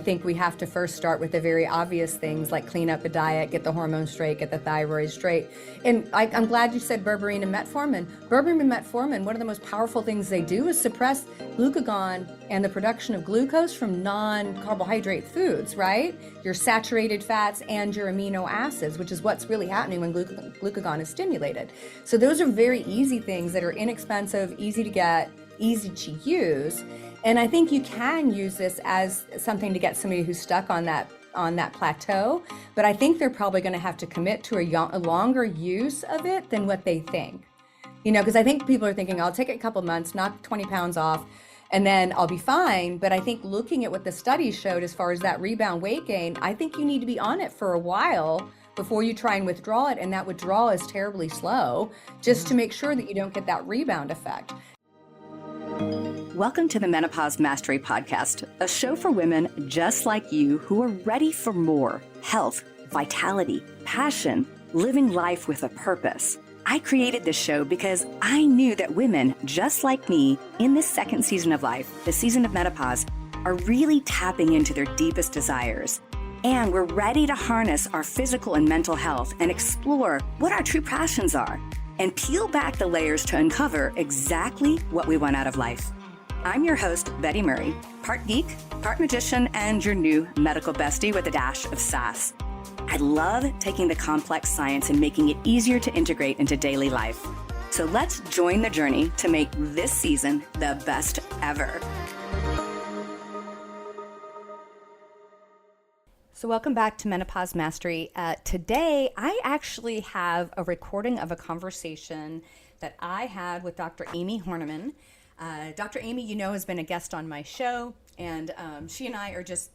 think we have to first start with the very obvious things like clean up the diet, get the hormones straight, get the thyroid straight. And I'm glad you said berberine and metformin. Berberine and metformin, one of the most powerful things they do is suppress glucagon and the production of glucose from non-carbohydrate foods, right? Your saturated fats and your amino acids, which is what's really happening when glucagon is stimulated. So those are very easy things that are inexpensive, easy to get, easy to use. And I think you can use this as something to get somebody who's stuck on that plateau, but I think they're probably going to have to commit to a longer use of it than what they think. Because I think people are thinking, I'll take it a couple months, knock 20 pounds off, and then I'll be fine. But I think looking at what the studies showed as far as that rebound weight gain, I think you need to be on it for a while before you try and withdraw it. And that withdrawal is terribly slow, just to make sure that you don't get that rebound effect. Welcome to the Menopause Mastery Podcast, a show for women just like you who are ready for more health, vitality, passion, living life with a purpose. I created this show because I knew that women just like me in this second season of life, the season of menopause, are really tapping into their deepest desires. And we're ready to harness our physical and mental health and explore what our true passions are and peel back the layers to uncover exactly what we want out of life. I'm your host, Betty Murray, part geek, part magician, and your new medical bestie with a dash of sass. I love taking the complex science and making it easier to integrate into daily life. So let's join the journey to make this season the best ever. So welcome back to Menopause Mastery. Today, I actually have a recording of a conversation that I had with Dr. Amie Hornaman. Dr. Amie, has been a guest on my show, and she and I are just,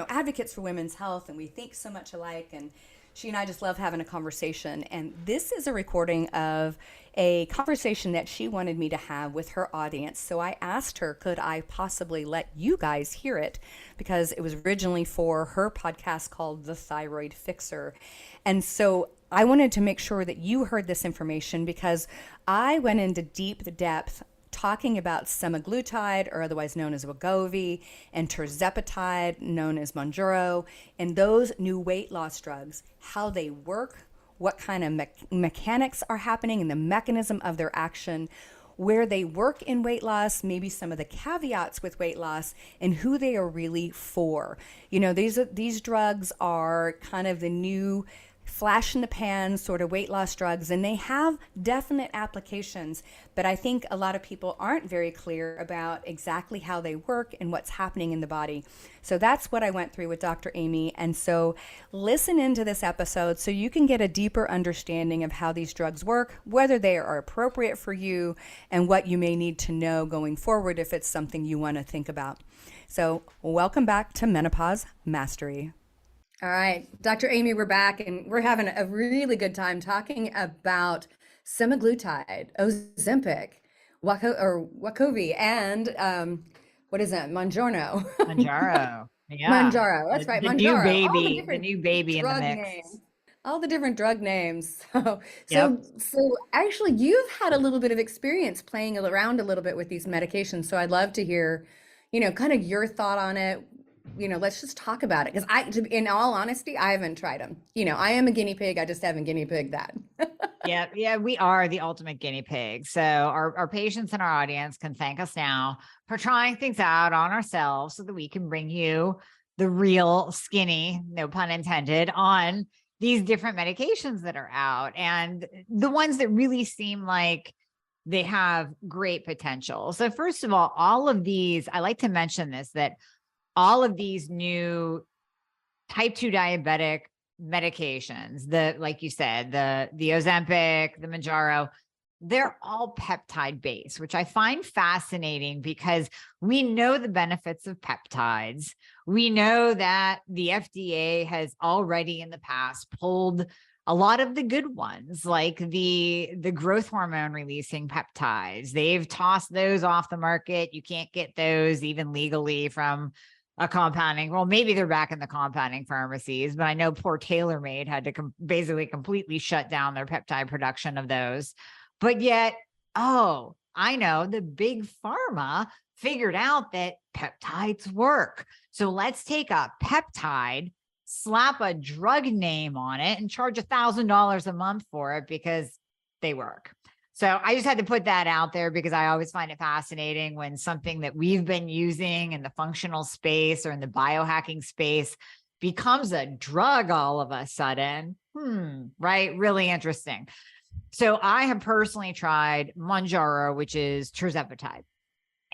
advocates for women's health, and we think so much alike, and she and I just love having a conversation. And this is a recording of a conversation that she wanted me to have with her audience. So I asked her, could I possibly let you guys hear it? Because it was originally for her podcast called The Thyroid Fixer. And so I wanted to make sure that you heard this information because I went into deep depth talking about semaglutide, or otherwise known as Wegovy, and tirzepatide, known as Mounjaro, and those new weight loss drugs, how they work, what kind of mechanics are happening, and the mechanism of their action, where they work in weight loss, maybe some of the caveats with weight loss, and who they are really for. These drugs are kind of the new flash in the pan sort of weight loss drugs, and they have definite applications, but I think a lot of people aren't very clear about exactly how they work and what's happening in the body. So that's what I went through with Dr. Amie. And so listen into this episode so you can get a deeper understanding of how these drugs work, whether they are appropriate for you, and what you may need to know going forward if it's something you want to think about. So welcome back to Menopause Mastery. All right, Dr. Amie, we're back, and we're having a really good time talking about semaglutide, Ozempic, Wegovy, and what is that? Mounjaro. Mounjaro. Yeah. Mounjaro. That's right. The Mounjaro. new baby in the mix. Names. All the different drug names. Yep. So actually, you've had a little bit of experience playing around a little bit with these medications. So I'd love to hear, kind of your thought on it. Let's just talk about it. Because in all honesty, I haven't tried them. I am a guinea pig. I just haven't guinea pigged that. Yeah, we are the ultimate guinea pig. So our patients and our audience can thank us now for trying things out on ourselves so that we can bring you the real skinny, no pun intended, on these different medications that are out and the ones that really seem like they have great potential. So first of all of these, I like to mention this, that all of these new type 2 diabetic medications, like you said, the Ozempic, the Mounjaro, they're all peptide-based, which I find fascinating because we know the benefits of peptides. We know that the FDA has already in the past pulled a lot of the good ones, like the growth hormone releasing peptides. They've tossed those off the market. You can't get those even legally from a compounding. Well, maybe they're back in the compounding pharmacies, but I know poor TaylorMade had to basically completely shut down their peptide production of those. But yet, I know the big pharma figured out that peptides work. So let's take a peptide, slap a drug name on it, and charge $1,000 a month for it because they work. So I just had to put that out there because I always find it fascinating when something that we've been using in the functional space or in the biohacking space becomes a drug all of a sudden. Right? Really interesting. So I have personally tried Mounjaro, which is tirzepatide.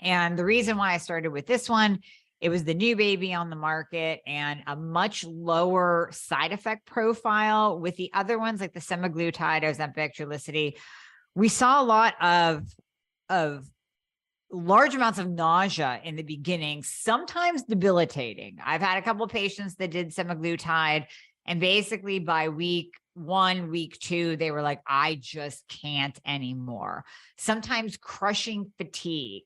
And the reason why I started with this one, it was the new baby on the market and a much lower side effect profile. With the other ones like the semaglutide, Ozempic, Trulicity, we saw a lot of large amounts of nausea in the beginning, sometimes debilitating. I've had a couple of patients that did semaglutide, and basically by week 1, week 2, they were like, I just can't anymore. Sometimes crushing fatigue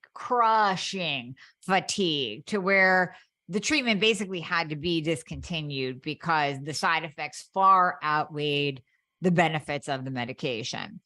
to where the treatment basically had to be discontinued because the side effects far outweighed the benefits of the medication.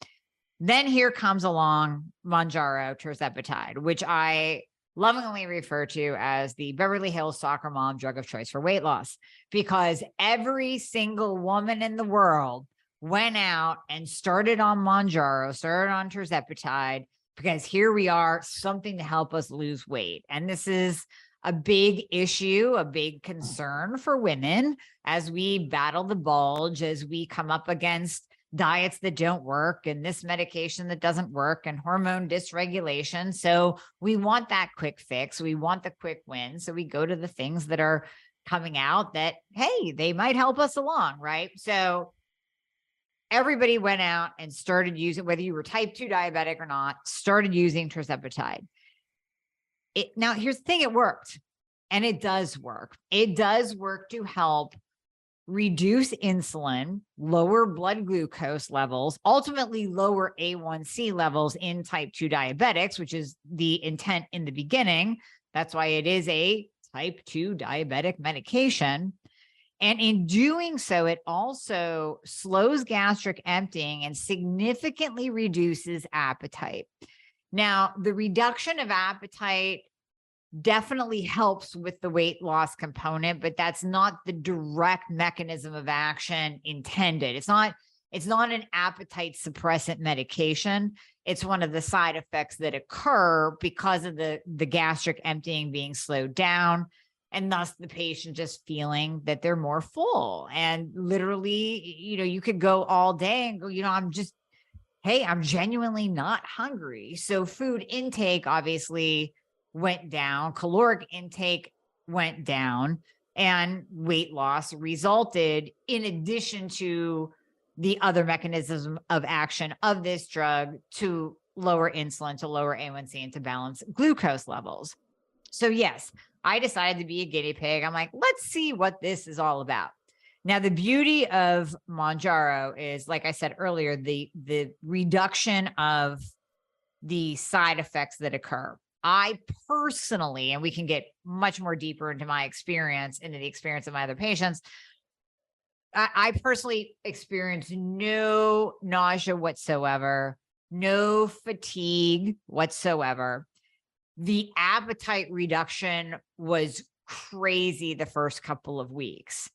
Then here comes along Mounjaro tirzepatide, which I lovingly refer to as the Beverly Hills soccer mom drug of choice for weight loss, because every single woman in the world went out and started on Mounjaro, started on tirzepatide, because here we are, something to help us lose weight. And this is a big issue, a big concern for women as we battle the bulge, as we come up against diets that don't work and this medication that doesn't work and hormone dysregulation. So we want that quick fix. We want the quick win. So we go to the things that are coming out that, hey, they might help us along, right? So everybody went out and started using, whether you were type 2 diabetic or not, started using tirzepatide. Now, here's the thing, it worked. And it does work. It does work to help reduce insulin, lower blood glucose levels, ultimately lower A1C levels in type 2 diabetics, which is the intent in the beginning. That's why it is a type 2 diabetic medication. And in doing so, it also slows gastric emptying and significantly reduces appetite. Now, the reduction of appetite definitely helps with the weight loss component, but that's not the direct mechanism of action intended. It's not an appetite suppressant medication. It's one of the side effects that occur because of the gastric emptying being slowed down, and thus the patient just feeling that they're more full. And literally, you could go all day and go, I'm genuinely not hungry. So food intake obviously went down, caloric intake went down, and weight loss resulted, in addition to the other mechanism of action of this drug to lower insulin, to lower A1C, and to balance glucose levels. So yes, I decided to be a guinea pig. I'm like, let's see what this is all about. Now, the beauty of Mounjaro is, like I said earlier, the reduction of the side effects that occur. I personally, and we can get much more deeper into my experience, into the experience of my other patients, I personally experienced no nausea whatsoever, no fatigue whatsoever. The appetite reduction was crazy the first couple of weeks,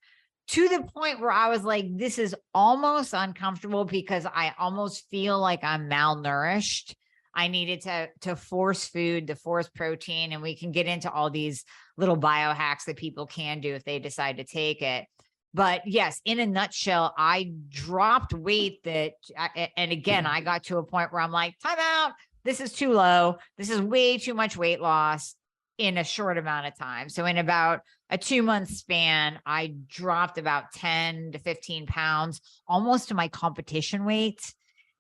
to the point where I was like, this is almost uncomfortable because I almost feel like I'm malnourished. I needed to force food, to force protein, and we can get into all these little biohacks that people can do if they decide to take it. But yes, in a nutshell, I dropped weight and again, I got to a point where I'm like, time out. This is too low. This is way too much weight loss in a short amount of time. So in about a 2-month span, I dropped about 10 to 15 pounds, almost to my competition weight.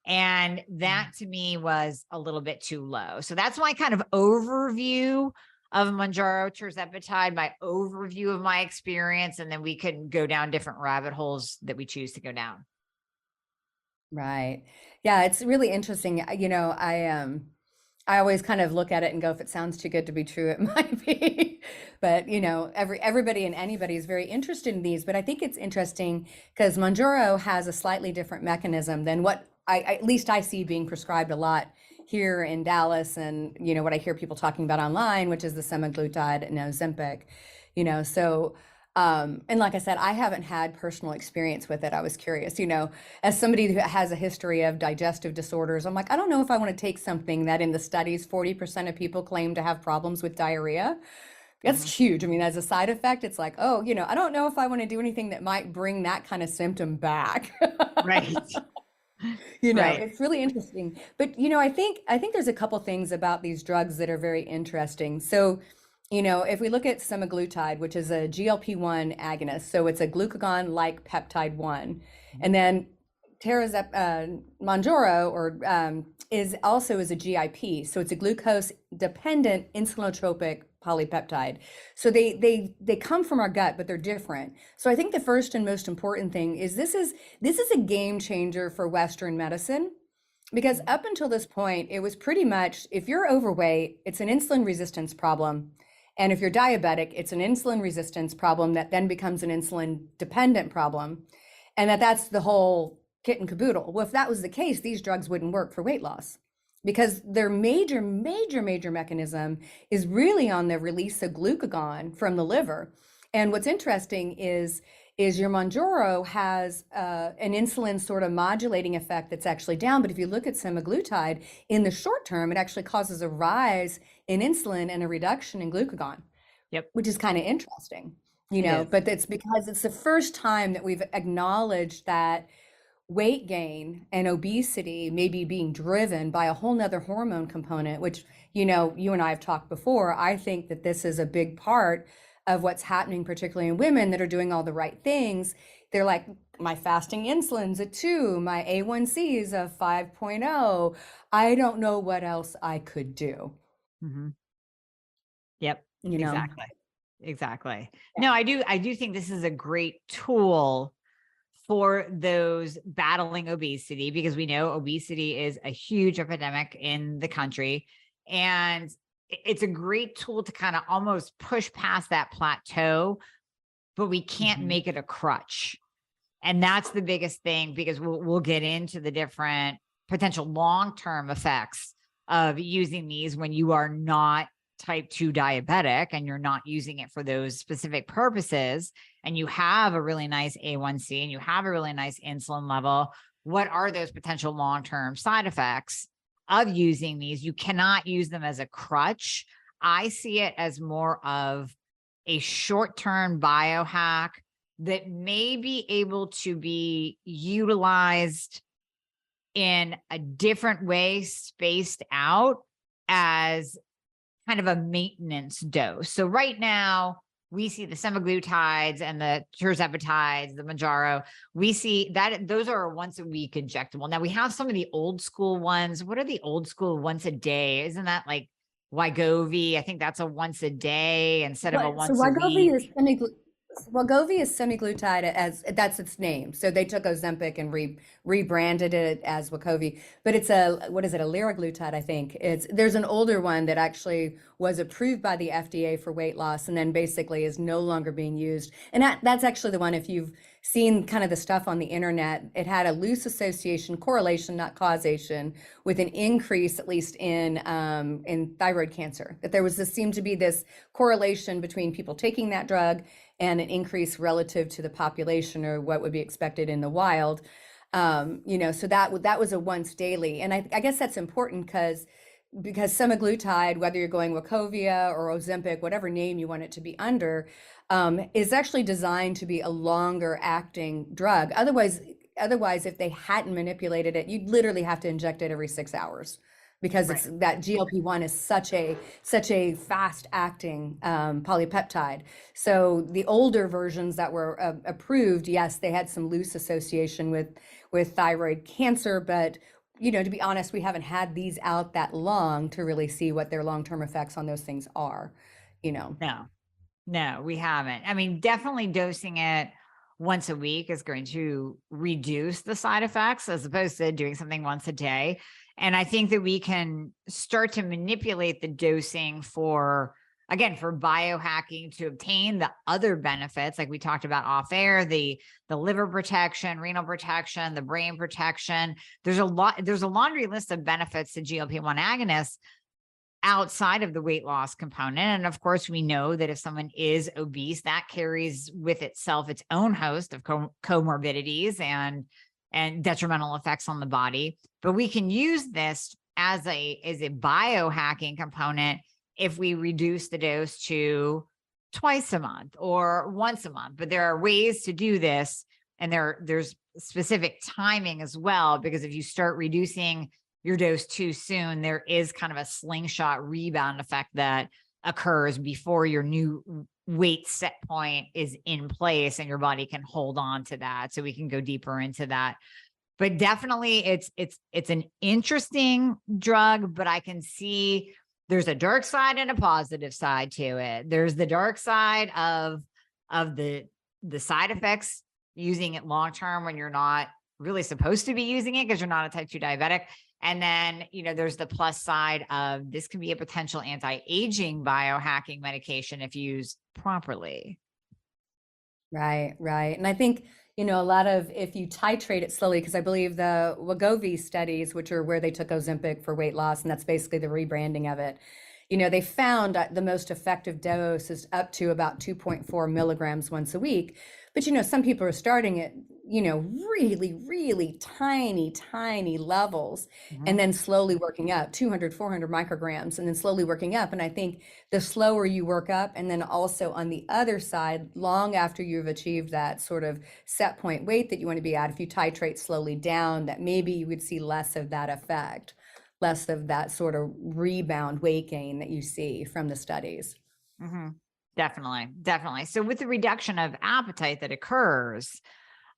And that to me was a little bit too low. So that's my kind of overview of Mounjaro tirzepatide, my overview of my experience. And then we can go down different rabbit holes that we choose to go down. Right. Yeah, it's really interesting. I always kind of look at it and go, if it sounds too good to be true, it might be. But everybody and anybody is very interested in these. But I think it's interesting because Mounjaro has a slightly different mechanism than what at least I see being prescribed a lot here in Dallas, and what I hear people talking about online, which is the semaglutide and Ozempic. So, and like I said, I haven't had personal experience with it. I was curious, as somebody who has a history of digestive disorders, I'm like, I don't know if I want to take something that in the studies, 40% of people claim to have problems with diarrhea. That's Mhm. huge. I mean, as a side effect, it's like, oh, I don't know if I want to do anything that might bring that kind of symptom back. Right. Right. It's really interesting. But I think there's a couple things about these drugs that are very interesting. So, if we look at semaglutide, which is a GLP-1 agonist, so it's a glucagon-like peptide one, Mhm. and then Mounjaro is a GIP, so it's a glucose-dependent insulinotropic polypeptide. So they come from our gut, but they're different. So I think the first and most important thing is this is a game changer for Western medicine because Mhm. up until this point, it was pretty much if you're overweight, it's an insulin resistance problem. And if you're diabetic, it's an insulin resistance problem that then becomes an insulin dependent problem. And that's the whole kit and caboodle. Well, if that was the case, these drugs wouldn't work for weight loss because their major, major, major mechanism is really on the release of glucagon from the liver. And what's interesting is your Mounjaro has an insulin sort of modulating effect that's actually down. But if you look at semaglutide, in the short term, it actually causes a rise in insulin and a reduction in glucagon, Yep. which is kind of interesting, It is. but it's because it's the first time that we've acknowledged that weight gain and obesity may be being driven by a whole nother hormone component, which, you and I have talked before. I think that this is a big part of what's happening, particularly in women that are doing all the right things. They're like, my fasting insulin's a 2, my A1C is a 5.0. I don't know what else I could do, Mhm. Yep. you know? Exactly. Exactly. Yeah. No, I do think this is a great tool for those battling obesity because we know obesity is a huge epidemic in the country. And it's a great tool to kind of almost push past that plateau, but we can't Mhm. make it a crutch. And that's the biggest thing because we'll get into the different potential long-term effects of using these when you are not type 2 diabetic and you're not using it for those specific purposes and you have a really nice A1C and you have a really nice insulin level. What are those potential long-term side effects of using these? You cannot use them as a crutch. I see it as more of a short-term biohack that may be able to be utilized in a different way, spaced out as kind of a maintenance dose. So right now, we see the semaglutides and the tirzepatides, the Mounjaro. We see that those are a once a week injectable. Now we have some of the old school ones. What are the old school once a day? Isn't that like Wegovy? I think that's a once a day instead of a So once a week. Wegovy is semiglutide as that's its name. So they took Ozempic and rebranded it as Wegovy, but it's what is it, a liraglutide, I think. There's an older one that actually was approved by the FDA for weight loss and then basically is no longer being used. And that's actually the one, if you've seen kind of the stuff on the internet, it had a loose association, correlation, not causation, with an increase, at least in thyroid cancer. That seemed to be this correlation between people taking that drug and an increase relative to the population or what would be expected in the wild. So that was a once daily, and I guess that's important because semaglutide, whether you're going Wachovia or Ozempic, whatever name you want it to be under, is actually designed to be a longer acting drug. Otherwise, if they hadn't manipulated it, you'd literally have to inject it every 6 hours because Right. it's that GLP-1 is such a fast acting polypeptide. So the older versions that were approved, yes, they had some loose association with thyroid cancer, but to be honest, we haven't had these out that long to really see what their long-term effects on those things are, you know. No. No, we haven't. I mean, definitely dosing it once a week is going to reduce the side effects as opposed to doing something once a day. And I think that we can start to manipulate the dosing again, for biohacking to obtain the other benefits, like we talked about off air, the liver protection, renal protection, the brain protection. There's a laundry list of benefits to GLP-1 agonists. outside of the weight loss component. And of course, we know that if someone is obese, that carries with itself its own host of comorbidities and detrimental effects on the body. But we can use this as a biohacking component if we reduce the dose to twice a month or once a month. But there are ways to do this, and there's specific timing as well, because if you start reducing your dose too soon, there is kind of a slingshot rebound effect that occurs before your new weight set point is in place and your body can hold on to that. So we can go deeper into that. But definitely it's an interesting drug, but I can see there's a dark side and a positive side to it. There's the dark side of the side effects using it long term when you're not really supposed to be using it because you're not a type 2 diabetic. And then, there's the plus side of this can be a potential anti-aging biohacking medication if used properly. Right, right. And I think, a lot of, if you titrate it slowly, because I believe the Wegovy studies, which are where they took Ozempic for weight loss, and that's basically the rebranding of it, they found that the most effective dose is up to about 2.4 milligrams once a week. But, some people are starting at, really, really tiny levels, and then slowly working up 200, 400 micrograms, and then slowly working up. And I think the slower you work up, and then also on the other side, long after you've achieved that sort of set point weight that you want to be at, if you titrate slowly down, that maybe you would see less of that effect, less of that sort of rebound weight gain that you see from the studies. Mm-hmm. Definitely. So with the reduction of appetite that occurs,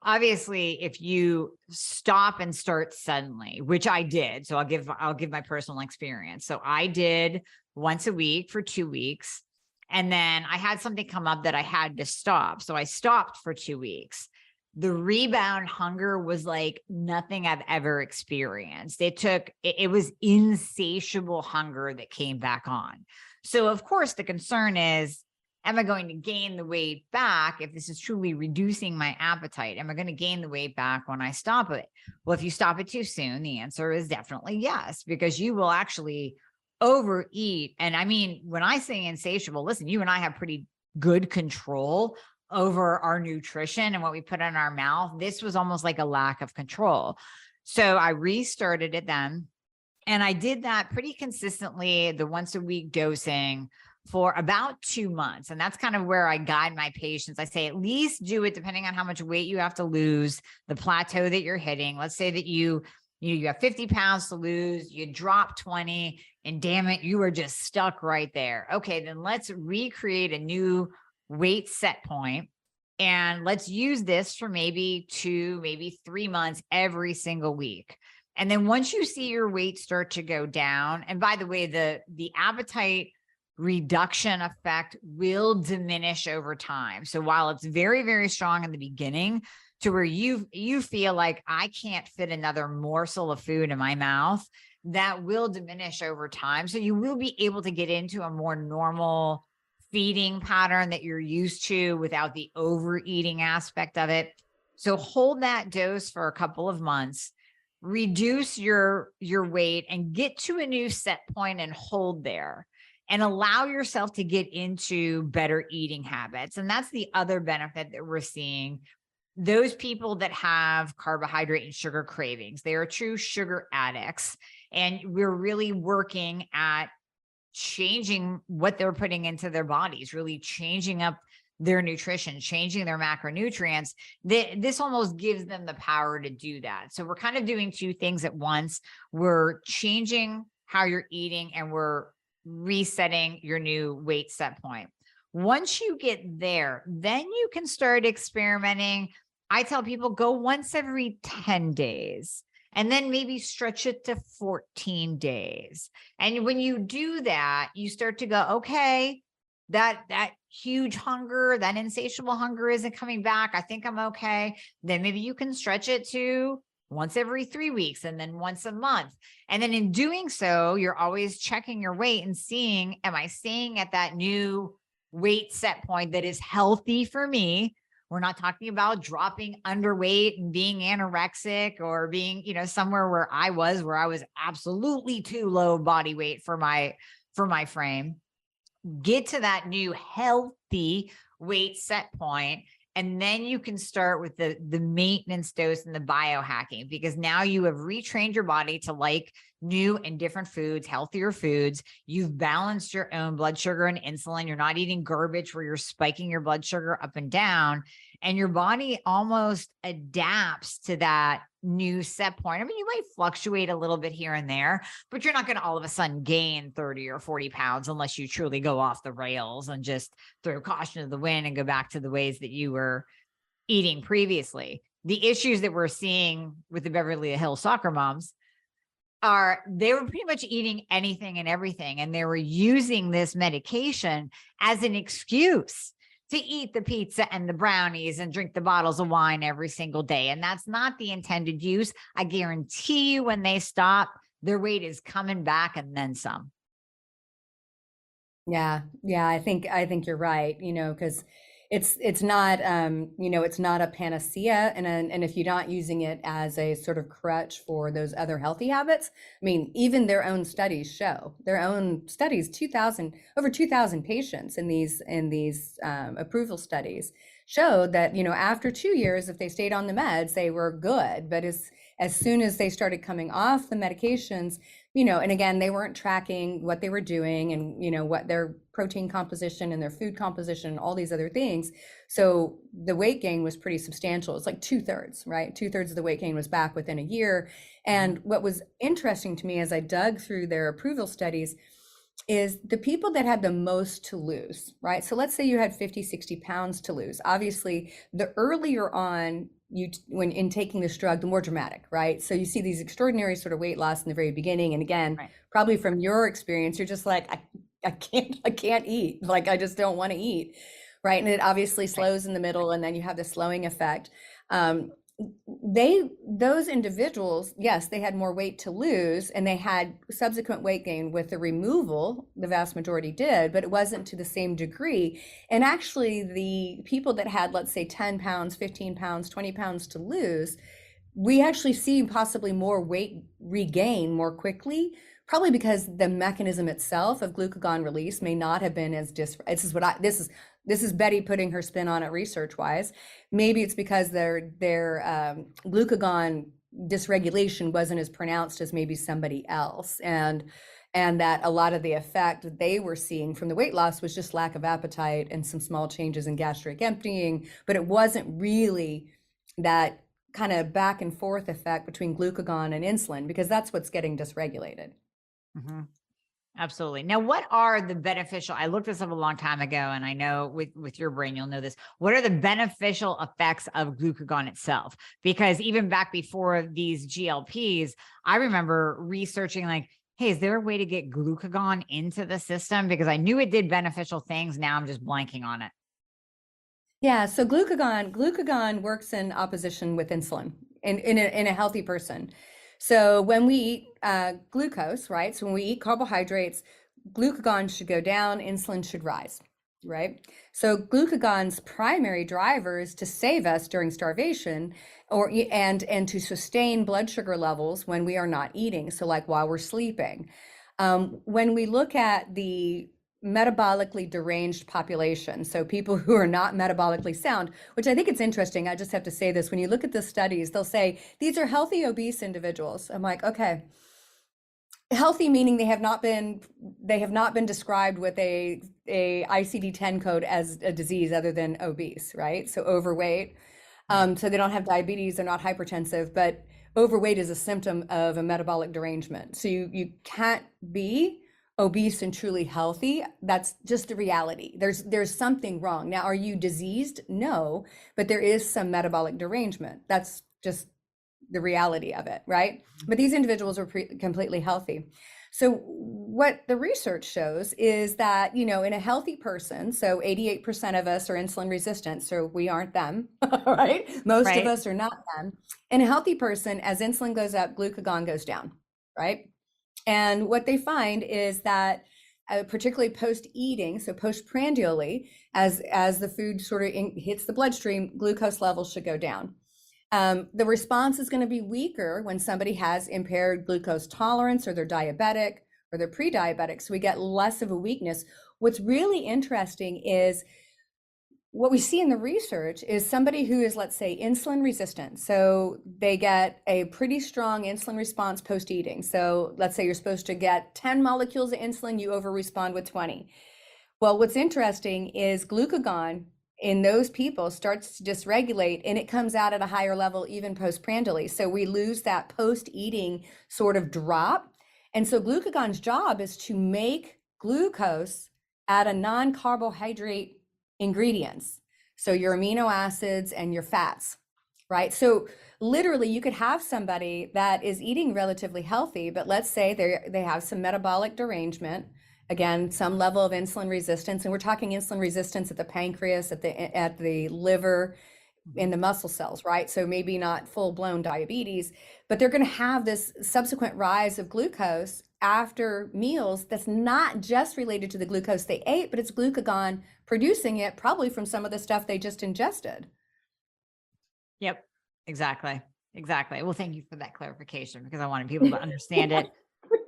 obviously, if you stop and start suddenly, which I did, so I'll give my personal experience. So I did once a week for 2 weeks, and then I had something come up that I had to stop. So I stopped for 2 weeks. The rebound hunger was like nothing I've ever experienced. It was insatiable hunger that came back on. So of course the concern is, am I going to gain the weight back if this is truly reducing my appetite? Am I going to gain the weight back when I stop it? Well, if you stop it too soon, the answer is definitely yes, because you will actually overeat. And I mean, when I say insatiable, listen, you and I have pretty good control over our nutrition and what we put in our mouth. This was almost like a lack of control. So I restarted it then. And I did that pretty consistently, the once a week dosing, for about 2 months. And that's kind of where I guide my patients. I say, at least do it depending on how much weight you have to lose, the plateau that you're hitting. Let's say that you have 50 pounds to lose, you drop 20, and damn it, you are just stuck right there. Okay, then let's recreate a new weight set point. And let's use this for maybe 2, maybe 3 months every single week. And then once you see your weight start to go down, and by the way, the appetite reduction effect will diminish over time. So while it's very, very strong in the beginning to where you feel like I can't fit another morsel of food in my mouth, that will diminish over time. So you will be able to get into a more normal feeding pattern that you're used to without the overeating aspect of it. So hold that dose for a couple of months, reduce your weight and get to a new set point and hold there. And allow yourself to get into better eating habits. And that's the other benefit that we're seeing. Those people that have carbohydrate and sugar cravings, they are true sugar addicts. And we're really working at changing what they're putting into their bodies, really changing up their nutrition, changing their macronutrients. This almost gives them the power to do that. So we're kind of doing two things at once. We're changing how you're eating and we're resetting your new weight set point. Once you get there, then you can start experimenting. I tell people go once every 10 days and then maybe stretch it to 14 days. And when you do that, you start to go, okay, that huge hunger, that insatiable hunger isn't coming back. I think I'm okay. Then maybe you can stretch it to once every 3 weeks and then once a month. And then in doing so, you're always checking your weight and seeing, am I staying at that new weight set point that is healthy for me? We're not talking about dropping underweight and being anorexic or being, somewhere where I was absolutely too low body weight for my for my frame, get to that new healthy weight set point, and then you can start with the maintenance dose and the biohacking, because now you have retrained your body to like new and different foods, healthier foods. You've balanced your own blood sugar and insulin. You're not eating garbage where you're spiking your blood sugar up and down, and your body almost adapts to that new set point. I mean, you might fluctuate a little bit here and there, but you're not going to all of a sudden gain 30 or 40 pounds unless you truly go off the rails and just throw caution to the wind and go back to the ways that you were eating previously. The issues that we're seeing with the Beverly Hills soccer moms are they were pretty much eating anything and everything, and they were using this medication as an excuse to eat the pizza and the brownies and drink the bottles of wine every single day. And that's not the intended use. I guarantee you when they stop, their weight is coming back and then some. Yeah, yeah, I think you're right, because it's not it's not a panacea, and if you're not using it as a sort of crutch for those other healthy habits. I mean, even their own studies 2000 over 2000 patients in these approval studies showed that after 2 years, if they stayed on the meds, they were good, but as soon as they started coming off the medications, and again, they weren't tracking what they were doing and, what their protein composition and their food composition and all these other things. So the weight gain was pretty substantial. It's like 2/3, right? 2/3 of the weight gain was back within a year. And what was interesting to me as I dug through their approval studies is the people that had the most to lose, right? So let's say you had 50, 60 pounds to lose. Obviously, the earlier on when in taking this drug, the more dramatic, right? So you see these extraordinary sort of weight loss in the very beginning. And again, probably from your experience, you're just like, I can't eat. Like, I just don't want to eat, right? And it obviously slows in the middle, and then you have the slowing effect. Those individuals, yes, they had more weight to lose, and they had subsequent weight gain with the removal. The vast majority did, but it wasn't to the same degree. And actually, the people that had, let's say, 10 pounds, 15 pounds, 20 pounds to lose, we actually see possibly more weight regain more quickly, probably because the mechanism itself of glucagon release may not have been as this is Betty putting her spin on it research wise. Maybe it's because their glucagon dysregulation wasn't as pronounced as maybe somebody else, and that a lot of the effect that they were seeing from the weight loss was just lack of appetite and some small changes in gastric emptying, but it wasn't really that kind of back and forth effect between glucagon and insulin, because that's what's getting dysregulated. Mm-hmm. Absolutely. Now, what are the beneficial? I looked this up a long time ago, and I know with your brain, you'll know this. What are the beneficial effects of glucagon itself? Because even back before these GLPs, I remember researching like, hey, is there a way to get glucagon into the system? Because I knew it did beneficial things. Now I'm just blanking on it. Yeah, so glucagon works in opposition with insulin in a healthy person. So when we eat glucose, right? So when we eat carbohydrates, glucagon should go down, insulin should rise, right? So glucagon's primary driver is to save us during starvation, and to sustain blood sugar levels when we are not eating. So like while we're sleeping. When we look at the metabolically deranged population, so people who are not metabolically sound, which I think it's interesting. I just have to say this. When you look at the studies, they'll say these are healthy obese individuals. I'm like, okay, healthy meaning they have not been described with a ICD-10 code as a disease other than obese, right? So overweight. So they don't have diabetes, they're not hypertensive, but overweight is a symptom of a metabolic derangement. So you can't be obese and truly healthy. That's just a reality. There's something wrong. Now, are you diseased? No, but there is some metabolic derangement. That's just the reality of it, right? But these individuals are completely healthy. So what the research shows is that, in a healthy person, so 88% of us are insulin resistant, so we aren't them, right? Most of us are not them. In a healthy person, as insulin goes up, glucagon goes down, right? And what they find is that particularly post-eating, so postprandially, as the food sort of hits the bloodstream, glucose levels should go down. The response is going to be weaker when somebody has impaired glucose tolerance, or they're diabetic, or they're pre-diabetic. So we get less of a weakness. What's really interesting is what we see in the research is somebody who is, let's say, insulin resistant. So they get a pretty strong insulin response post-eating. So let's say you're supposed to get 10 molecules of insulin, you over-respond with 20. Well, what's interesting is glucagon in those people starts to dysregulate, and it comes out at a higher level even postprandially. So we lose that post-eating sort of drop. And so glucagon's job is to make glucose out of non-carbohydrate ingredients. So your amino acids and your fats, right? So literally you could have somebody that is eating relatively healthy, but let's say they have some metabolic derangement, again, some level of insulin resistance, and we're talking insulin resistance at the pancreas, at the liver, in the muscle cells, right? So maybe not full-blown diabetes, but they're going to have this subsequent rise of glucose after meals that's not just related to the glucose they ate, but it's glucagon producing it probably from some of the stuff they just ingested. Yep, exactly. Exactly. Well, thank you for that clarification, because I wanted people to understand it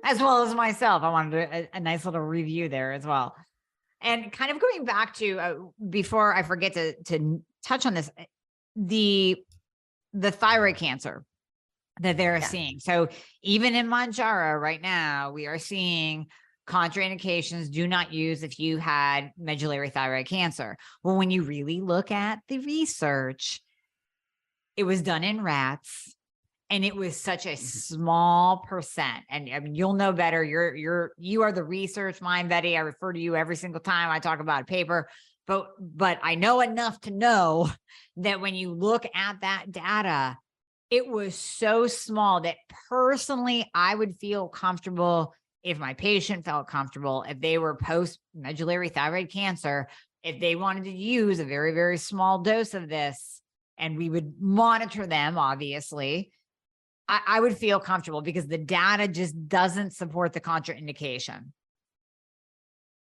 as well as myself. I wanted a nice little review there as well. And kind of going back to, before I forget to touch on this, the thyroid cancer that they're seeing. So even in Mounjaro right now, we are seeing contraindications: do not use if you had medullary thyroid cancer. Well, when you really look at the research, it was done in rats, and it was such a small percent. And I mean, you'll know better. You are the research mind, Betty. I refer to you every single time I talk about a paper, but I know enough to know that when you look at that data, it was so small that personally, I would feel comfortable if my patient felt comfortable, if they were post medullary thyroid cancer, if they wanted to use a very, very small dose of this, and we would monitor them, obviously, I would feel comfortable, because the data just doesn't support the contraindication.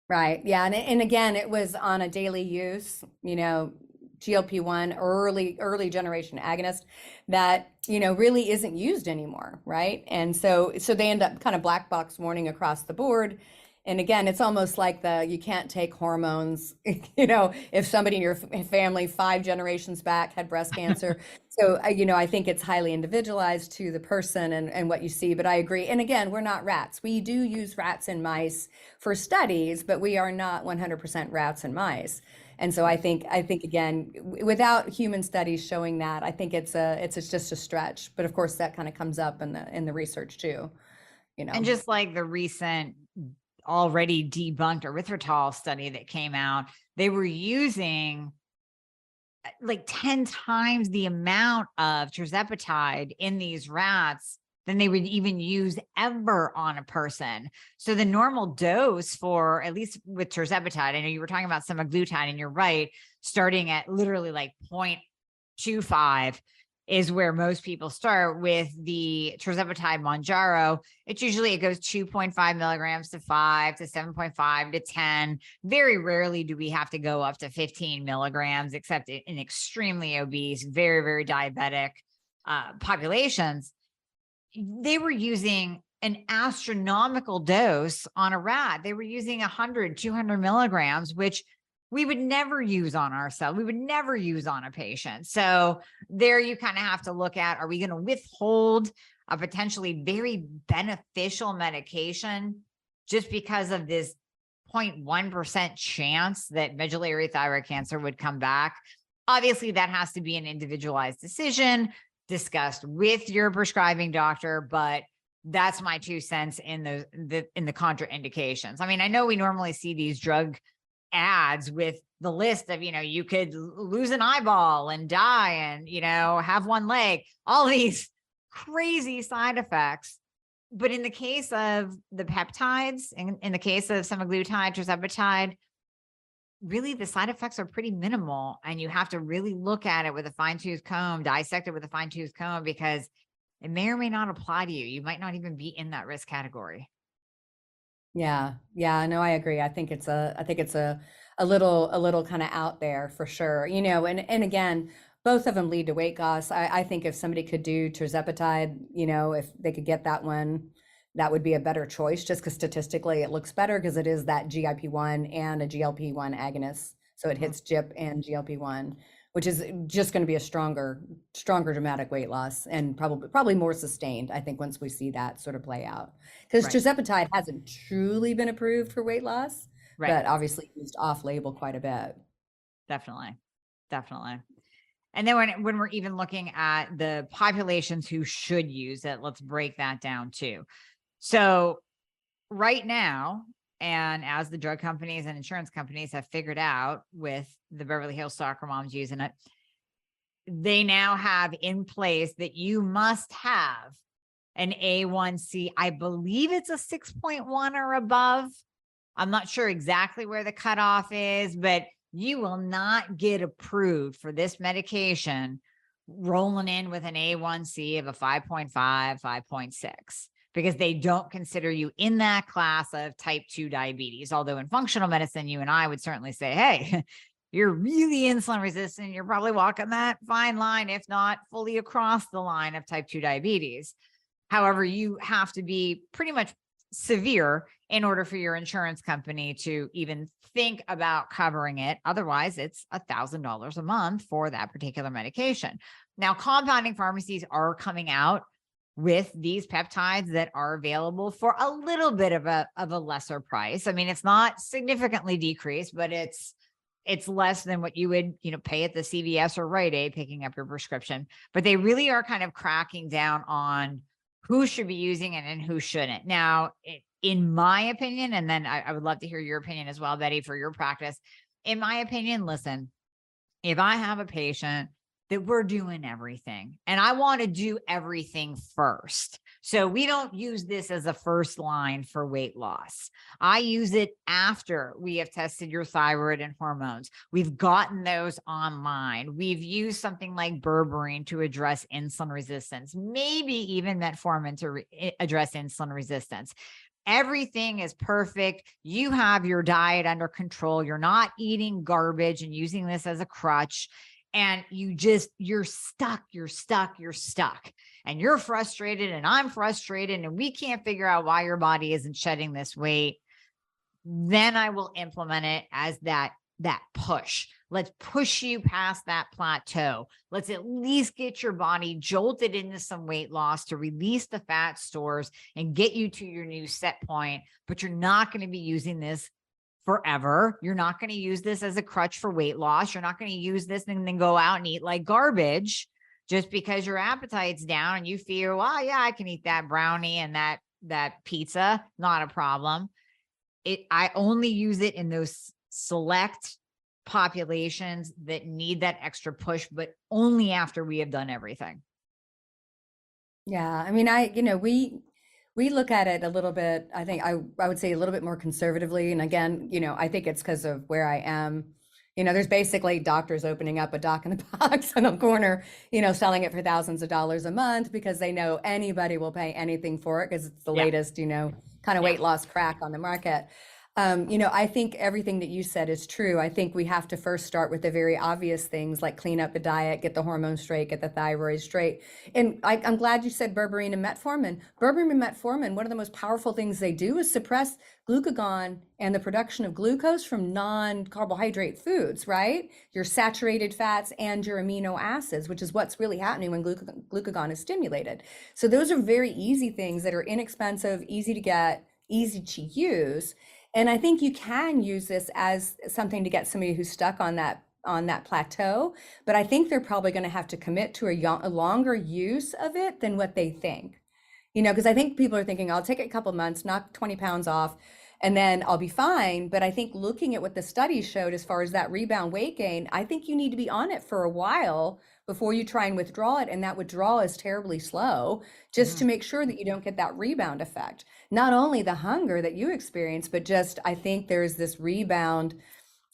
Right. Yeah. And again, it was on a daily use, GLP-1 early generation agonist that, really isn't used anymore. Right. And so they end up kind of black box warning across the board. And again, it's almost like you can't take hormones, if somebody in your family 5 generations back had breast cancer. So, I think it's highly individualized to the person and what you see, but I agree. And again, we're not rats. We do use rats and mice for studies, but we are not 100% rats and mice. And so I think again, without human studies showing that, I think it's just a stretch. But of course, that kind of comes up in the research too, And just like the recent already debunked erythritol study that came out, they were using like 10 times the amount of tirzepatide in these rats than they would even use ever on a person. So the normal dose for, at least with tirzepatide, I know you were talking about semaglutide, and you're right, starting at literally like 0.25 is where most people start. With the tirzepatide Mounjaro, it goes 2.5 milligrams to 5 to 7.5 to 10. Very rarely do we have to go up to 15 milligrams, except in extremely obese, very, very diabetic populations. They were using an astronomical dose on a rat. They were using 100, 200 milligrams, which we would never use on ourselves. We would never use on a patient. So there you kind of have to look at, are we going to withhold a potentially very beneficial medication just because of this 0.1% chance that medullary thyroid cancer would come back? Obviously, that has to be an individualized decision discussed with your prescribing doctor, but that's my 2 cents in the contraindications. I mean, I know we normally see these drug ads with the list of, you could lose an eyeball and die and, have one leg, all these crazy side effects. But in the case of the peptides, in the case of semaglutide, tirzepatide, really the side effects are pretty minimal, and you have to really look at it with a fine-tooth comb, dissect it with a fine-tooth comb, because it may or may not apply to you. You might not even be in that risk category. Yeah. No, I agree. I think it's a little kind of out there for sure. And again, both of them lead to weight loss. I think if somebody could do tirzepatide, if they could get that one, that would be a better choice just because statistically it looks better because it is that GIP-1 and a GLP-1 agonist. So it hits GIP and GLP-1, which is just going to be a stronger dramatic weight loss and probably more sustained, I think, once we see that sort of play out. Because Right. tirzepatide hasn't truly been approved for weight loss, Right. but obviously used off label quite a bit. Definitely. Definitely. And then when we're even looking at the populations who should use it, let's break that down too. So right now, and as the drug companies and insurance companies have figured out with the Beverly Hills soccer moms using it, they now have in place that you must have an A1C. I believe it's a 6.1 or above. I'm not sure exactly where the cutoff is, but you will not get approved for this medication rolling in with an A1C of a 5.5, 5.6, because they don't consider you in that class of type 2 diabetes. Although in functional medicine, you and I would certainly say, hey, you're really insulin resistant. You're probably walking that fine line, if not fully across the line of type 2 diabetes. However, you have to be pretty much severe in order for your insurance company to even think about covering it. Otherwise, it's $1,000 a month for that particular medication. Now, compounding pharmacies are coming out with these peptides that are available for a little bit of a lesser price. I mean, it's not significantly decreased, but it's less than what you would, pay at the CVS or Rite Aid picking up your prescription. But they really are kind of cracking down on who should be using it and who shouldn't. Now, in my opinion, and then I would love to hear your opinion as well, Betty, for your practice. In my opinion, listen, if I have a patient that we're doing everything and I want to do everything first, so we don't use this as a first line for weight loss. I use it after we have tested your thyroid and hormones. We've gotten those online. We've used something like berberine to address insulin resistance, maybe even metformin to address insulin resistance. Everything is perfect. You have your diet under control. You're not eating garbage and using this as a crutch. And you're stuck, and you're frustrated and I'm frustrated and we can't figure out why your body isn't shedding this weight. Then I will implement it as that push. Let's push you past that plateau. Let's at least get your body jolted into some weight loss to release the fat stores and get you to your new set point. But you're not going to be using this forever. You're not going to use this as a crutch for weight loss. You're not going to use this and then go out and eat like garbage just because your appetite's down and you feel, well, yeah, I can eat that brownie and that pizza. Not a problem. I only use it in those select populations that need that extra push, but only after we have done everything. Yeah, I mean, we look at it a little bit, I think I would say a little bit more conservatively. And again, I think it's because of where I am. There's basically doctors opening up a doc in the box on the corner, selling it for thousands of dollars a month because they know anybody will pay anything for it because it's the latest, kind of weight loss crack on the market. I think everything that you said is true. I think we have to first start with the very obvious things like clean up the diet, get the hormones straight, get the thyroid straight. And I'm glad you said berberine and metformin. Berberine and metformin, one of the most powerful things they do is suppress glucagon and the production of glucose from non-carbohydrate foods, right? Your saturated fats and your amino acids, which is what's really happening when glucagon is stimulated. So those are very easy things that are inexpensive, easy to get, easy to use. And I think you can use this as something to get somebody who's stuck on that plateau, but I think they're probably going to have to commit to a longer use of it than what they think. Because I think people are thinking, I'll take it a couple months, knock 20 pounds off, and then I'll be fine. But I think looking at what the studies showed as far as that rebound weight gain, I think you need to be on it for a while before you try and withdraw it. And that withdrawal is terribly slow, just to make sure that you don't get that rebound effect. Not only the hunger that you experience, but just I think there's this rebound,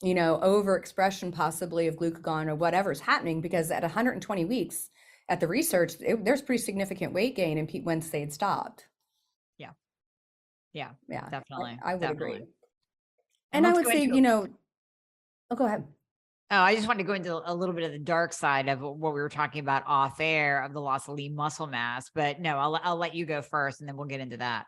overexpression possibly of glucagon or whatever's happening, because at 120 weeks at the research, there's pretty significant weight gain in once they'd stopped. Yeah, Yeah, definitely. I would Definitely. agree. And And I let's would go say, into oh, go ahead. Oh, I just wanted to go into a little bit of the dark side of what we were talking about off air of the loss of lean muscle mass. But no, I'll let you go first and then we'll get into that.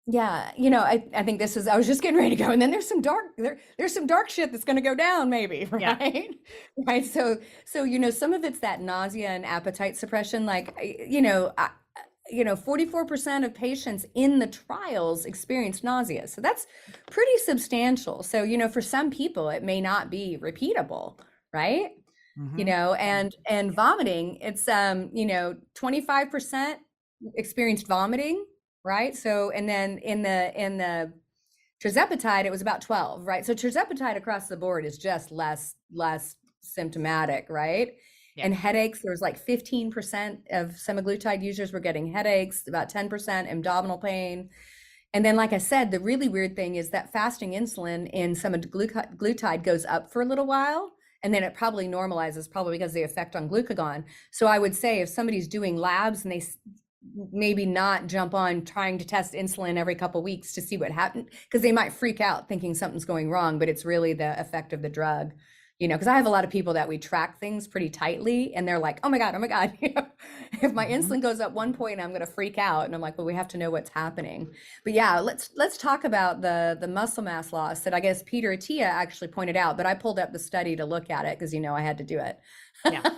Yeah, I think I was just getting ready to go, and then there's some dark shit that's going to go down, maybe, Yeah. right? Right. So some of it's that nausea and appetite suppression. 44% of patients in the trials experienced nausea, so that's pretty substantial. So for some people, it may not be repeatable, right? Hmm. And vomiting, it's 25% experienced vomiting, right? So and then in the tirzepatide, it was about 12, right? So tirzepatide across the board is just less symptomatic, right? Yeah. And headaches, there was like 15% of semaglutide users were getting headaches, about 10% abdominal pain. And then, like I said, the really weird thing is that fasting insulin in semaglutide goes up for a little while, and then it probably normalizes, probably because of the effect on glucagon. So I would say if somebody's doing labs and they maybe not jump on trying to test insulin every couple weeks to see what happened, because they might freak out thinking something's going wrong, but it's really the effect of the drug. Because I have a lot of people that we track things pretty tightly, and they're like, oh my God, oh my God. If my Hmm. insulin goes up 1 point, I'm going to freak out. And I'm like, well, we have to know what's happening. But yeah, let's talk about the muscle mass loss that I guess Peter Attia actually pointed out, but I pulled up the study to look at it because I had to do it. Yeah,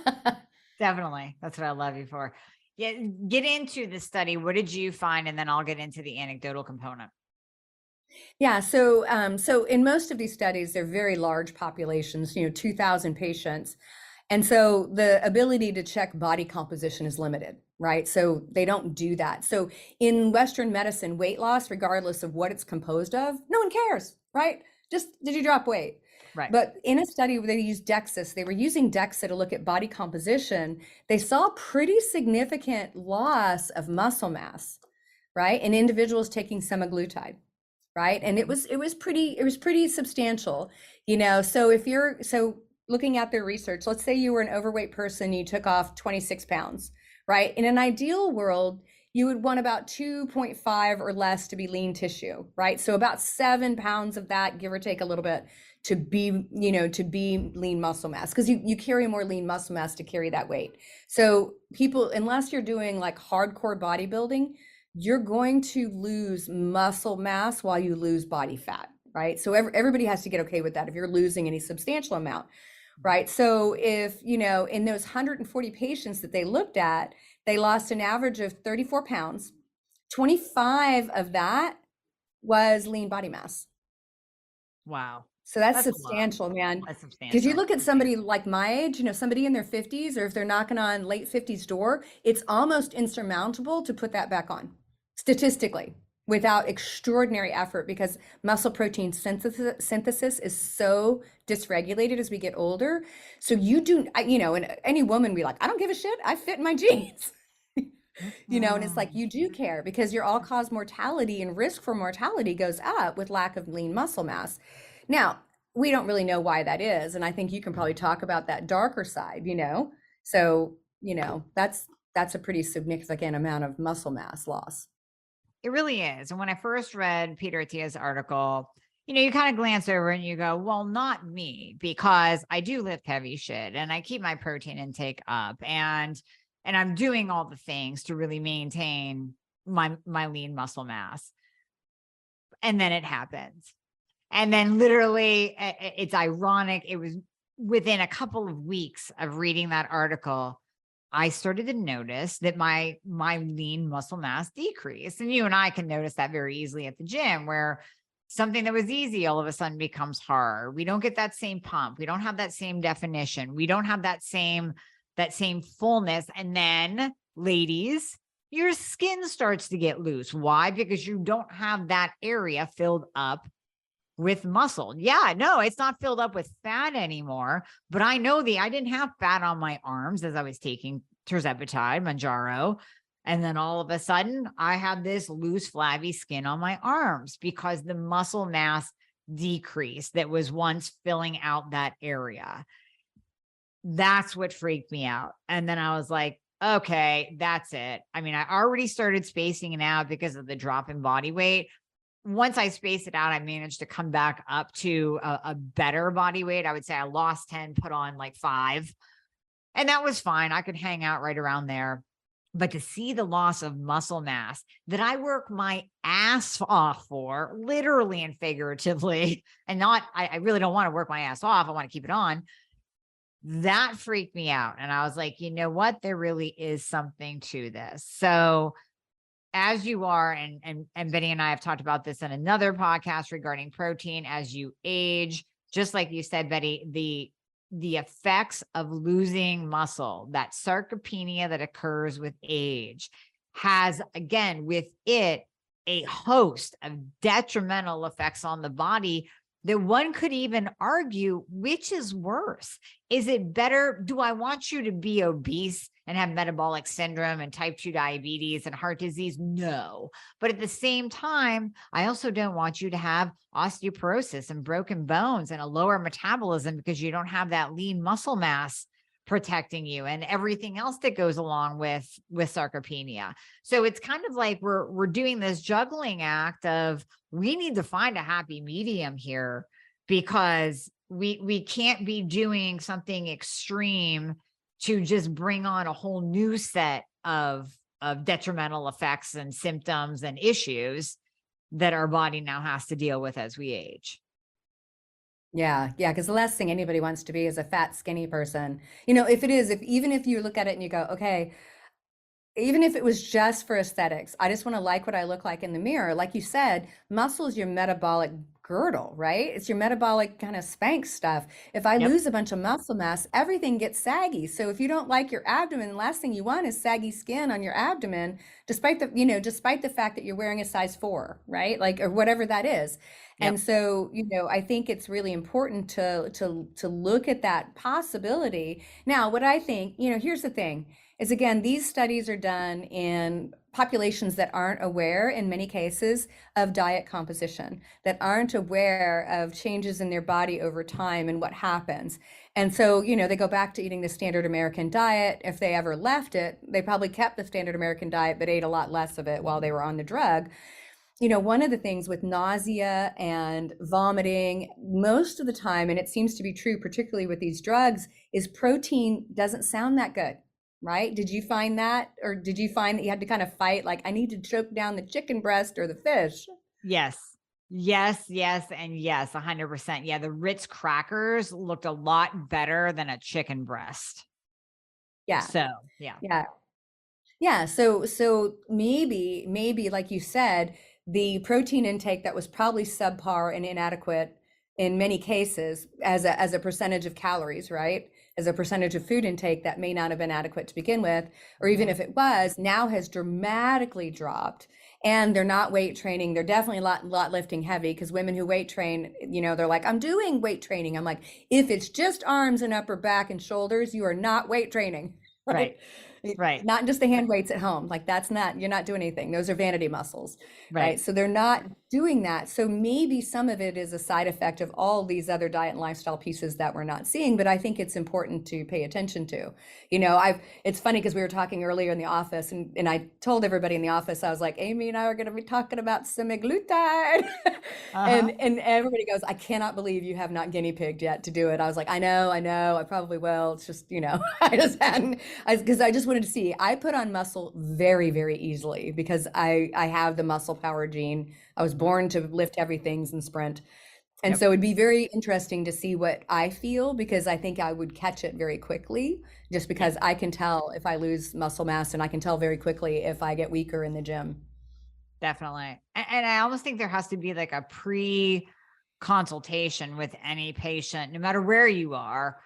definitely. That's what I love you for. Yeah. Get into the study. What did you find? And then I'll get into the anecdotal component. Yeah, so in most of these studies, they're very large populations, 2,000 patients. And so the ability to check body composition is limited, right? So they don't do that. So in Western medicine, weight loss, regardless of what it's composed of, no one cares, right? Just did you drop weight? Right. But in a study where they used DEXA, they were using DEXA to look at body composition. They saw pretty significant loss of muscle mass, right? In individuals taking semaglutide, right? And Mhm. it was pretty substantial. So looking at their research, let's say you were an overweight person, you took off 26 pounds, right? In an ideal world, you would want about 2.5 or less to be lean tissue, right? So about 7 pounds of that, give or take a little bit, to be lean muscle mass, because you carry more lean muscle mass to carry that weight. So people, unless you're doing like hardcore bodybuilding, you're going to lose muscle mass while you lose body fat, right? So everybody has to get okay with that if you're losing any substantial amount, right? So if, in those 140 patients that they looked at, they lost an average of 34 pounds. 25 of that was lean body mass. Wow. So that's That's a lot. substantial, man. That's Because you substantial. look at somebody like my age, somebody in their 50s, or if they're knocking on late 50s door, it's almost insurmountable to put that back on statistically without extraordinary effort, because muscle protein synthesis is so dysregulated as we get older. So and any woman be like, I don't give a shit. I fit in my jeans. And it's like Mhm. you do care, because your all-cause mortality and risk for mortality goes up with lack of lean muscle mass. Now, we don't really know why that is, and I think you can probably talk about that darker side. So, that's a pretty significant amount of muscle mass loss. It really is. And when I first read Peter Attia's article, you kind of glance over and you go, well, not me, because I do lift heavy shit and I keep my protein intake up and I'm doing all the things to really maintain my lean muscle mass. And then it happens. And then literally it's ironic. It was within a couple of weeks of reading that article, I started to notice that my lean muscle mass decreased. And you and I can notice that very easily at the gym, where something that was easy all of a sudden becomes hard. We don't get that same pump. We don't have that same definition. We don't have that same fullness. And then, ladies, your skin starts to get loose. Why? Because you don't have that area filled up with muscle. Yeah, no, it's not filled up with fat anymore. But I didn't have fat on my arms as I was taking tirzepatide, Mounjaro. And then all of a sudden, I have this loose, flabby skin on my arms because the muscle mass decreased that was once filling out that area. That's what freaked me out. And then I was like, okay, that's it. I mean, I already started spacing it out because of the drop in body weight. Once I spaced it out, I managed to come back up to a better body weight. I would say I lost 10, put on like 5, and that was fine. I could hang out right around there. But to see the loss of muscle mass that I work my ass off for, literally and figuratively, and not, I really don't want to work my ass off. I want to keep it on. That freaked me out. And I was like, you know what? There really is something to this. So as you are, and Benny and I have talked about this in another podcast regarding protein, as you age, just like you said, Betty, the effects of losing muscle, that sarcopenia that occurs with age, has, again, with it, a host of detrimental effects on the body that one could even argue, which is worse? Is it better? Do I want you to be obese and have metabolic syndrome and type 2 diabetes and heart disease? No. But at the same time, I also don't want you to have osteoporosis and broken bones and a lower metabolism because you don't have that lean muscle mass protecting you and everything else that goes along with sarcopenia. So it's kind of like we're doing this juggling act of, we need to find a happy medium here, because we can't be doing something extreme to just bring on a whole new set of detrimental effects and symptoms and issues that our body now has to deal with as we age. Yeah, yeah, because the last thing anybody wants to be is a fat, skinny person. You know, if it is, if even if you look at it and you go, okay, even if it was just for aesthetics, I just want to like what I look like in the mirror. Like you said, muscle is your metabolic girdle, right? It's your metabolic kind of spank stuff. If I Yep. lose a bunch of muscle mass, everything gets saggy. So if you don't like your abdomen, the last thing you want is saggy skin on your abdomen, despite the, you know, despite the fact that you're wearing a size 4, right? Like, or whatever that is. And Yep. so, you know, I think it's really important to look at that possibility. Now, what I think, you know, here's the thing is, again, these studies are done in populations that aren't aware in many cases of diet composition, that aren't aware of changes in their body over time and what happens. And so, you know, they go back to eating the standard American diet. If they ever left it, they probably kept the standard American diet, but ate a lot less of it while they were on the drug. You know, one of the things with nausea and vomiting, most of the time, and it seems to be true, particularly with these drugs, is protein doesn't sound that good, right? Did you find that? Or did you find that you had to kind of fight, like, I need to choke down the chicken breast or the fish? Yes. Yes, yes, and yes, 100%. Yeah, the Ritz crackers looked a lot better than a chicken breast. Yeah, So, yeah. yeah. Yeah, so maybe like you said, the protein intake that was probably subpar and inadequate in many cases as a percentage of calories, right? As a percentage of food intake that may not have been adequate to begin with, or even Mhm. if it was, now has dramatically dropped. And they're not weight training. They're definitely a lot lifting heavy, because women who weight train, you know, they're like, I'm doing weight training. I'm like, if it's just arms and upper back and shoulders, you are not weight training, Right. right? Right. Not just the hand weights at home. Like, that's not, you're not doing anything. Those are vanity muscles, right? Right. So they're not doing that. So maybe some of it is a side effect of all these other diet and lifestyle pieces that we're not seeing, but I think it's important to pay attention to. You know, it's funny because we were talking earlier in the office, and I told everybody in the office, I was like, Amie and I are going to be talking about semiglutide. Uh-huh. And everybody goes, I cannot believe you have not guinea pigged yet to do it. I was like, I know, I probably will. It's just, you know, I just hadn't, because I just wanted to see. I put on muscle very, very easily because I have the muscle power gene. I was Mhm. born to lift heavy things and sprint. And Yep. so it'd be very interesting to see what I feel, because I think I would catch it very quickly, just Yep. because I can tell if I lose muscle mass, and I can tell very quickly if I get weaker in the gym. Definitely. And I almost think there has to be like a pre-consultation with any patient, no matter where you are,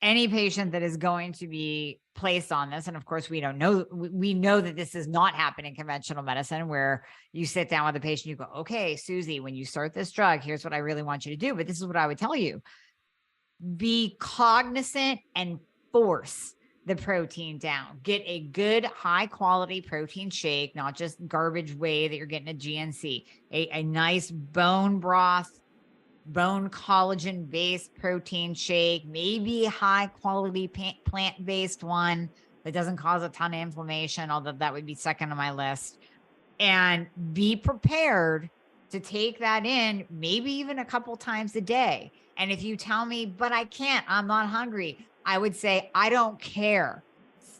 any patient that is going to be placed on this. And of course, we don't know, we know that this does not happen in conventional medicine, where you sit down with a patient, you go, okay, Susie, when you start this drug, here's what I really want you to do. But this is what I would tell you: be cognizant and force the protein down. Get a good high quality protein shake, not just garbage whey that you're getting at GNC, a nice bone broth, bone collagen based protein shake, maybe a high quality plant based one that doesn't cause a ton of inflammation, although that would be second on my list. And be prepared to take that in, maybe even a couple times a day. And if you tell me, but I can't, I'm not hungry, I would say, I don't care.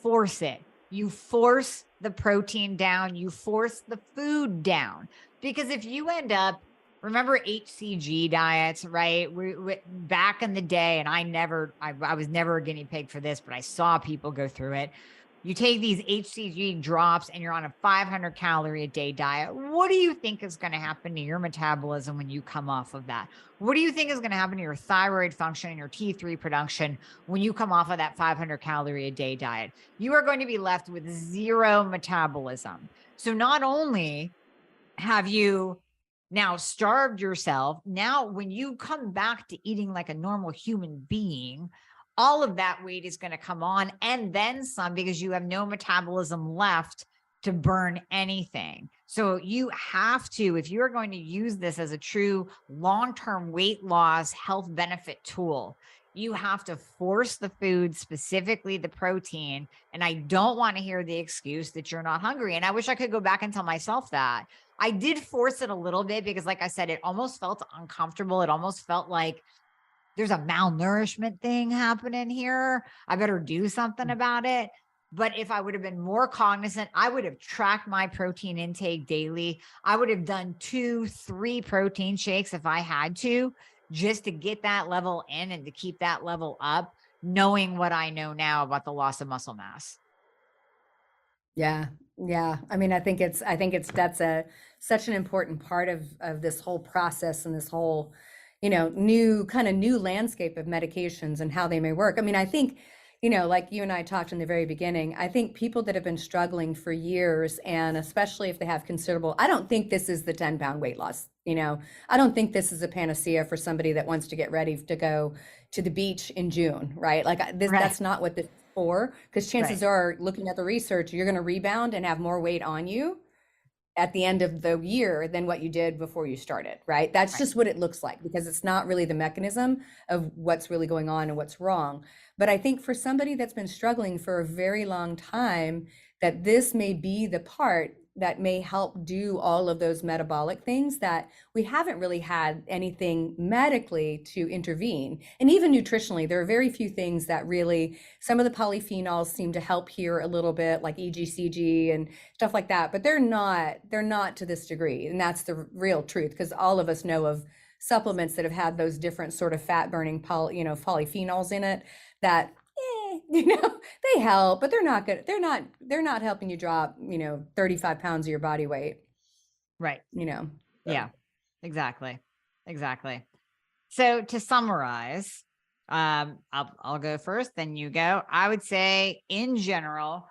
Force it. You force the protein down, you force the food down. Because if you end up, remember HCG diets, right? We back in the day, and I was never a guinea pig for this, but I saw people go through it. You take these HCG drops and you're on a 500 calorie a day diet. What do you think is going to happen to your metabolism when you come off of that? What do you think is going to happen to your thyroid function and your T3 production when you come off of that 500 calorie a day diet? You are going to be left with zero metabolism. So not only have you now starved yourself, now when you come back to eating like a normal human being, all of that weight is going to come on and then some, because you have no metabolism left to burn anything. So you have to, if you're going to use this as a true long-term weight loss health benefit tool, you have to force the food, specifically the protein. And I don't want to hear the excuse that you're not hungry. And I wish I could go back and tell myself that. I did force it a little bit because, like I said, it almost felt uncomfortable. It almost felt like there's a malnourishment thing happening here. I better do something about it. But if I would have been more cognizant, I would have tracked my protein intake daily. I would have done 2-3 protein shakes if I had to, just to get that level in and to keep that level up, knowing what I know now about the loss of muscle mass. Yeah. Yeah. I mean, that's such an important part of this whole process and this whole, new landscape of medications and how they may work. I mean, I think, like you and I talked in the very beginning, I think people that have been struggling for years, and especially if they have considerable, I don't think this is the 10-pound weight loss. I don't think this is a panacea for somebody that wants to get ready to go to the beach in June, right? Like that's not what this is for, because chances are, looking at the research, you're going to rebound and have more weight on you at the end of the year than what you did before you started, right? That's just what it looks like, because it's not really the mechanism of what's really going on and what's wrong. But I think for somebody that's been struggling for a very long time, that this may be the part that may help do all of those metabolic things that we haven't really had anything medically to intervene. And even nutritionally, there are very few things that really, some of the polyphenols seem to help here a little bit, like EGCG and stuff like that, but they're not to this degree. And that's the real truth, because all of us know of supplements that have had those different sort of fat burning polyphenols in it that they help, but they're not good. They're not helping you drop, 35 pounds of your body weight. Right. So. Yeah, exactly. So to summarize, I'll go first, then you go. I would say in general,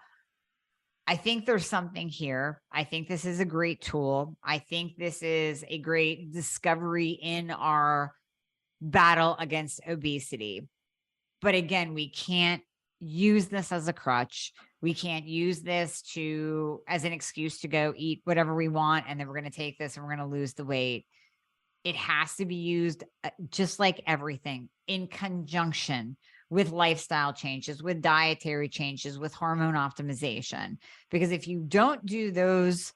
I think there's something here. I think this is a great tool. I think this is a great discovery in our battle against obesity. But again, we can't use this as a crutch. We can't use this as an excuse to go eat whatever we want, and then we're going to take this and we're going to lose the weight. It has to be used, just like everything, in conjunction with lifestyle changes, with dietary changes, with hormone optimization. Because if you don't do those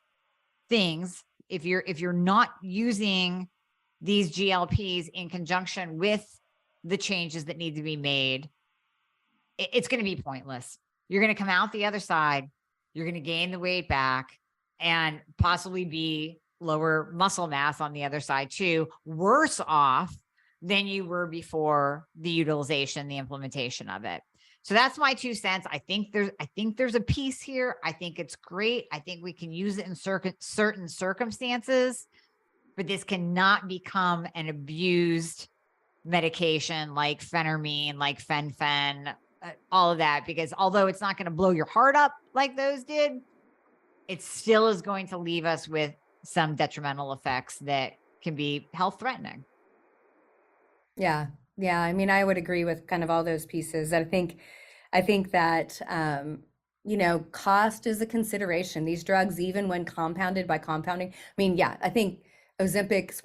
things, if you're not using these GLPs in conjunction with the changes that need to be made, it's going to be pointless. You're going to come out the other side, you're going to gain the weight back, and possibly be lower muscle mass on the other side too, worse off than you were before the utilization, the implementation of it. So that's my 2 cents. I think there's a piece here. I think it's great. I think we can use it in certain circumstances, but this cannot become an abused medication like phentermine, like fen-phen, all of that, because although it's not going to blow your heart up like those did, it still is going to leave us with some detrimental effects that can be health threatening. Yeah. Yeah. I mean, I would agree with kind of all those pieces. I think that, cost is a consideration. These drugs, even when compounded by compounding, I mean, yeah, I think Ozempic's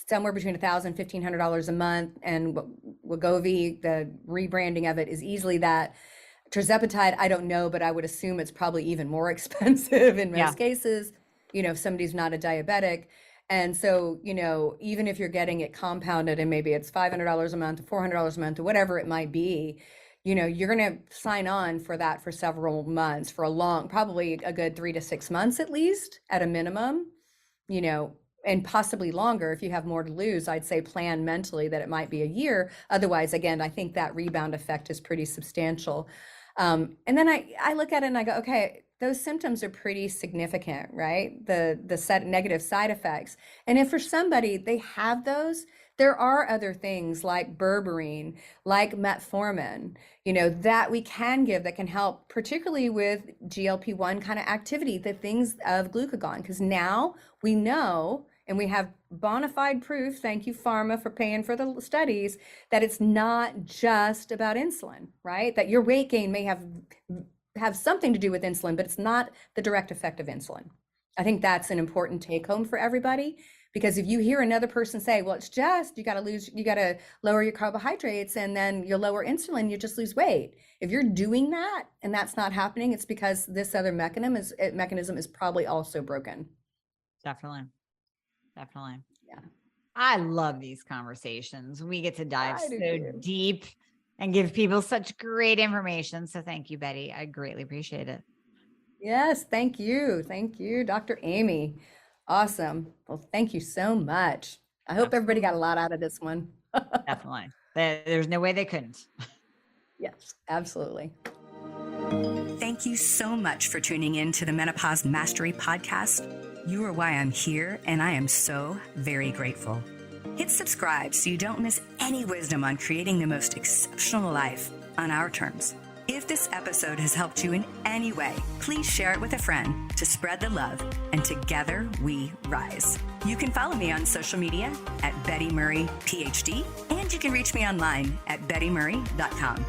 somewhere between $1,000, $1,500 a month, and Wegovy, the rebranding of it, is easily that. Tirzepatide, I don't know, but I would assume it's probably even more expensive in most cases, if somebody's not a diabetic. And so, even if you're getting it compounded and maybe it's $500 a month, $400 a month, or whatever it might be, you're going to sign on for that for several months, for probably a good 3 to 6 months at least, at a minimum, and possibly longer. If you have more to lose, I'd say plan mentally that it might be a year. Otherwise, again, I think that rebound effect is pretty substantial. And then I look at it and I go, okay, those symptoms are pretty significant, right? The negative side effects. And if for somebody they have those, there are other things like berberine, like metformin, that we can give that can help, particularly with GLP-1 kind of activity, the things of glucagon, because now we know, and we have bona fide proof, thank you pharma for paying for the studies, that it's not just about insulin, right? That your weight gain may have something to do with insulin, but it's not the direct effect of insulin. I think that's an important take home for everybody, because if you hear another person say, well, it's just, you got to lower your carbohydrates and then you'll lower insulin, you just lose weight. If you're doing that and that's not happening, it's because this other mechanism is probably also broken. Definitely. Yeah. I love these conversations. We get to dive I do so too. deep and give people such great information. So thank you, Betty. I greatly appreciate it. Yes, thank you. Thank you, Dr. Amie. Awesome. Well, thank you so much. I hope everybody got a lot out of this one. Definitely. There's no way they couldn't. Yes, absolutely. Thank you so much for tuning in to the Menopause Mastery podcast. You are why I'm here, and I am so very grateful. Hit subscribe so you don't miss any wisdom on creating the most exceptional life on our terms. If this episode has helped you in any way, please share it with a friend to spread the love, and together we rise. You can follow me on social media at Betty Murray, PhD, and you can reach me online at bettymurray.com.